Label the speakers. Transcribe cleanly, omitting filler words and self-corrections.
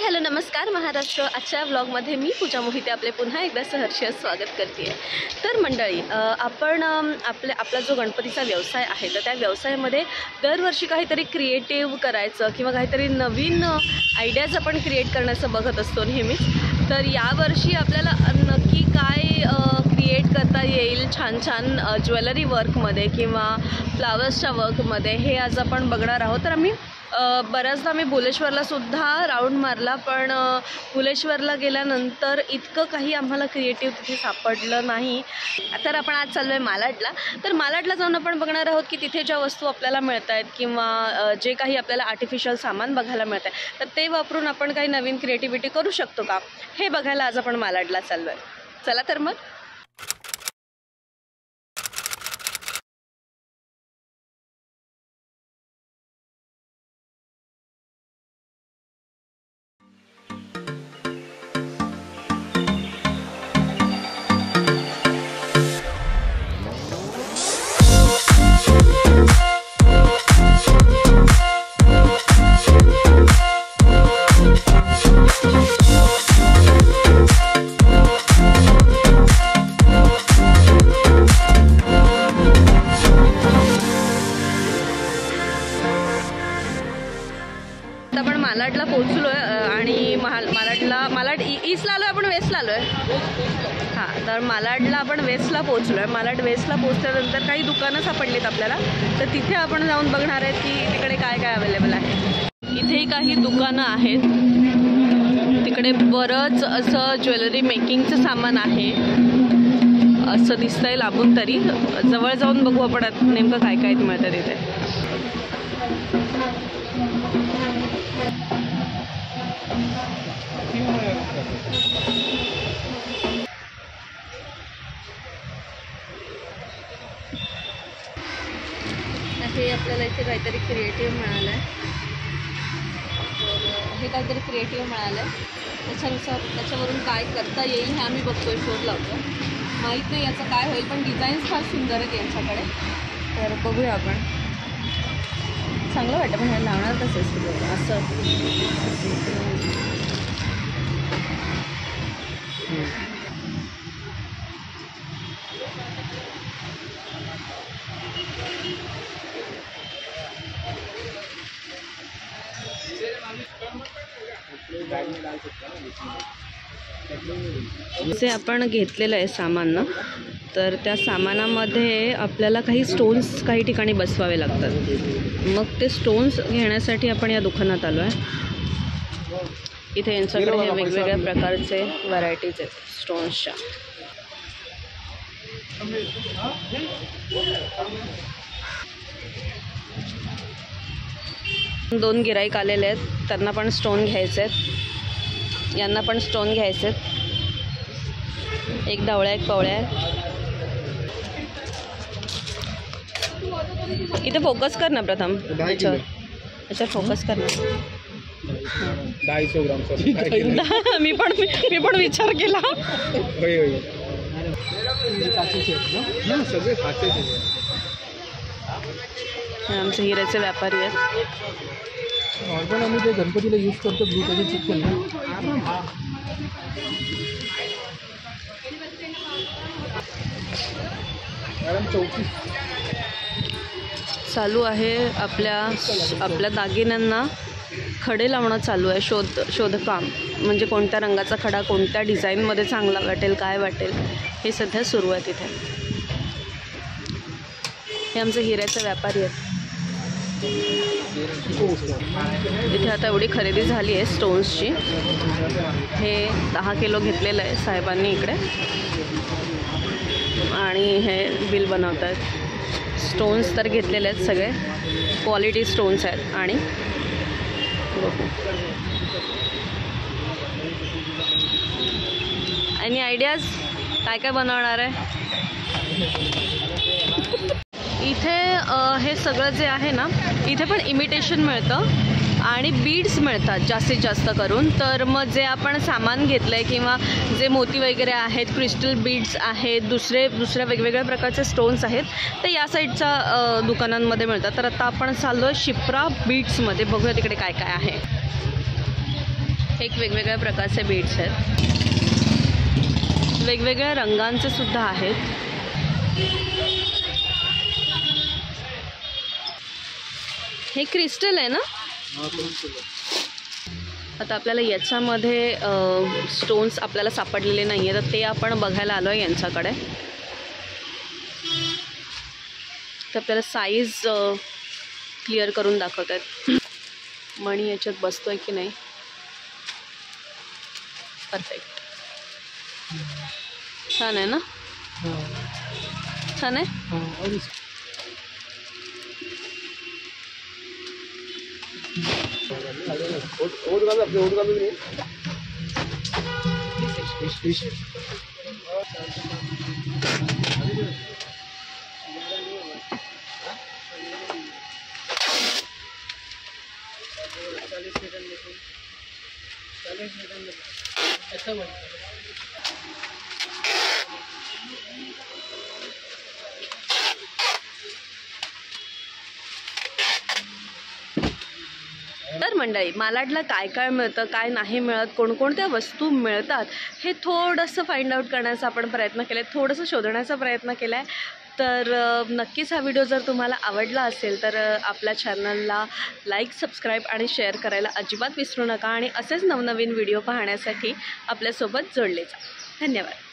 Speaker 1: Hello नमस्कार महाराष्ट्र। आजच्या व्लॉगमध्ये मी पूजा मोहिते आपले पुन्हा एकदा सहर्ष स्वागत करते आहे। तर मंडळी, आपला जो गणपतीचा व्यवसाय आहे तर त्या व्यवसायामध्ये दरवर्षी काहीतरी क्रिएटिव्ह करायचं किंवा काहीतरी नवीन आयडियाज आपण क्रिएट करण्याचं बघत असतो नेहमीच। तर यावर्षी आपल्याला नक्की काय क्रिएट करता येईल छान छान ज्वेलरी वर्कमध्ये किंवा फ्लावर्सच्या वर्कमध्ये हे आज आपण बघणार आहोत। तर आम्ही बऱ्याचदा मी भुलेश्वरला सुद्धा राऊंड मारला, पण भुलेश्वरला गेल्यानंतर इतकं काही आम्हाला क्रिएटिव्ह तिथे सापडलं नाही। तर आपण आज चाललो आहे मालाडला। तर मालाडला जाऊन आपण बघणार आहोत की तिथे ज्या वस्तू आपल्याला मिळत आहेत किंवा जे काही आपल्याला आर्टिफिशियल सामान बघायला मिळत आहे तर ते वापरून आपण काही नवीन क्रिएटिव्हिटी करू शकतो का हे बघायला आज आपण मालाडला चाललो आहे। चला तर मग। आपण मालाडला पोहोचलो आहे आणि मालाड ईस्टला आलो आहे, आपण वेस्टला आलो आहे। हां, तर मालाडला आपण वेस्टला पोहोचलो आहे। मालाड वेस्टला पोहोचल्यानंतर काही दुकानं सापडलीत आपल्याला, तर तिथे आपण जाऊन बघणार आहेत की तिकडे काय काय अवेलेबल आहे। इथेही काही दुकानं आहेत, तिकडे बरंच असं ज्वेलरी मेकिंगचं सामान आहे असं दिसतंय लांबून। तरी जवळ जाऊन बघू आपण नेमकं काय काय मिळतं तिथे। हे आपल्याला इथे काहीतरी क्रिएटिव्ह मिळालं आहे, तर हे काहीतरी क्रिएटिव्ह मिळालं आहे। त्याच्यावरून काय करता येईल हे आम्ही बघतोय, शोध लावतो। माहीत नाही याचं काय होईल, पण डिझाईन्स फार सुंदर आहेत यांच्याकडे, तर बघूया आपण। चांगलं वाटतं, पण हे लावणार कसं असं जे आपण घेतलेलं आहे सामान ना, तर त्या सामानामध्ये आपल्याला काही स्टोन्स काही ठिकाणी बसवावे लागतात। मग ते स्टोन्स घेण्यासाठी आपण या दुकानात आलो आहे। इथे यांच्याकडे हे वेगवेगळ्या प्रकारचे व्हरायटीज आहेत स्टोन्सच्या। दोन गिराईक आलेले आहेत, त्यांना पण स्टोन घ्यायचे आहेत, यांना पण स्टोन घ्यायचे आहेत। एक डावळ्या एक पवळ्या। इथे फोकस कर ना प्रथम, अच्छा फोकस कर ना।
Speaker 2: 250 ग्राम
Speaker 1: मी पण विचार केला। आमचे हिऱ्याचे व्यापारी आहेत।
Speaker 2: नॉर्मल आम्ही ते गणपतीला यूज करतो ब्लू कलर चिकन
Speaker 1: चालू आहे। आपल्या दागिन्यांना खडे लावणं चालू आहे, शोधकाम। म्हणजे कोणत्या रंगाचा खडा कोणत्या डिझाईनमध्ये चांगला वाटेल, काय वाटेल, हे सध्या सुरू आहे तिथे। हे आमचे हिऱ्याचे व्यापारी आहेत। इथे आता एवढी खरेदी झाली आहे स्टोन्सची। हे 10 किलो घेतलेलं आहे साहेबांनी इकडे, आणि हे बिल बनवत आहेत। स्टोन्स तर घेतलेले आहेत सगळे, क्वालिटी स्टोन्स आहेत। आणि एनी आयडियाज काय काय बनवणार आहे इथे? हे सगळं जे आहे ना, इथे पण इमिटेशन मिळतं आणि बीड्स मिळतात जास्तीत जास्त करून। तर मग जे आपण सामान घेतलं आहे किंवा जे मोती वगैरे आहेत, क्रिस्टल बीड्स आहेत, दुसऱ्या वेगवेगळ्या प्रकारचे स्टोन्स आहेत, ते या साईडच्या दुकानांमध्ये मिळतात। तर आता आपण चाललो आहे शिप्रा बीड्समध्ये, बघूया तिकडे काय काय आहे। एक वेगवेगळ्या प्रकारचे बीड्स आहेत, वेगवेगळ्या रंगांचे सुद्धा आहेत. हे क्रिस्टल आहे ना. आता आपल्याला याच्यामध्ये स्टोन्स आपल्याला सापडलेले नाही आहेत, तर ते आपण बघायला आलो आहे यांच्याकडे. तर आपल्याला साईज क्लिअर करून दाखवत आहेत. मणी याच्यात बसतोय की नाही. परफेक्ट. छान आहे ना. छान आहे. तर मंडळी, मालाडला काय काय मिळतं, काय नाही मिळत, कोणकोणत्या वस्तू मिळतात, हे थोडंसं फाइंड आउट करण्याचा आपण प्रयत्न केला आहे, थोडंसं शोधण्याचा प्रयत्न केला आहे. तर नक्कीच हा व्हिडिओ जर तुम्हाला आवडला असेल तर आपल्या चॅनलला लाईक, सबस्क्राईब आणि शेअर करायला अजिबात विसरू नका. आणि असेच नवनवीन व्हिडिओ पाहण्यासाठी आपल्यासोबत जोडले जा. धन्यवाद.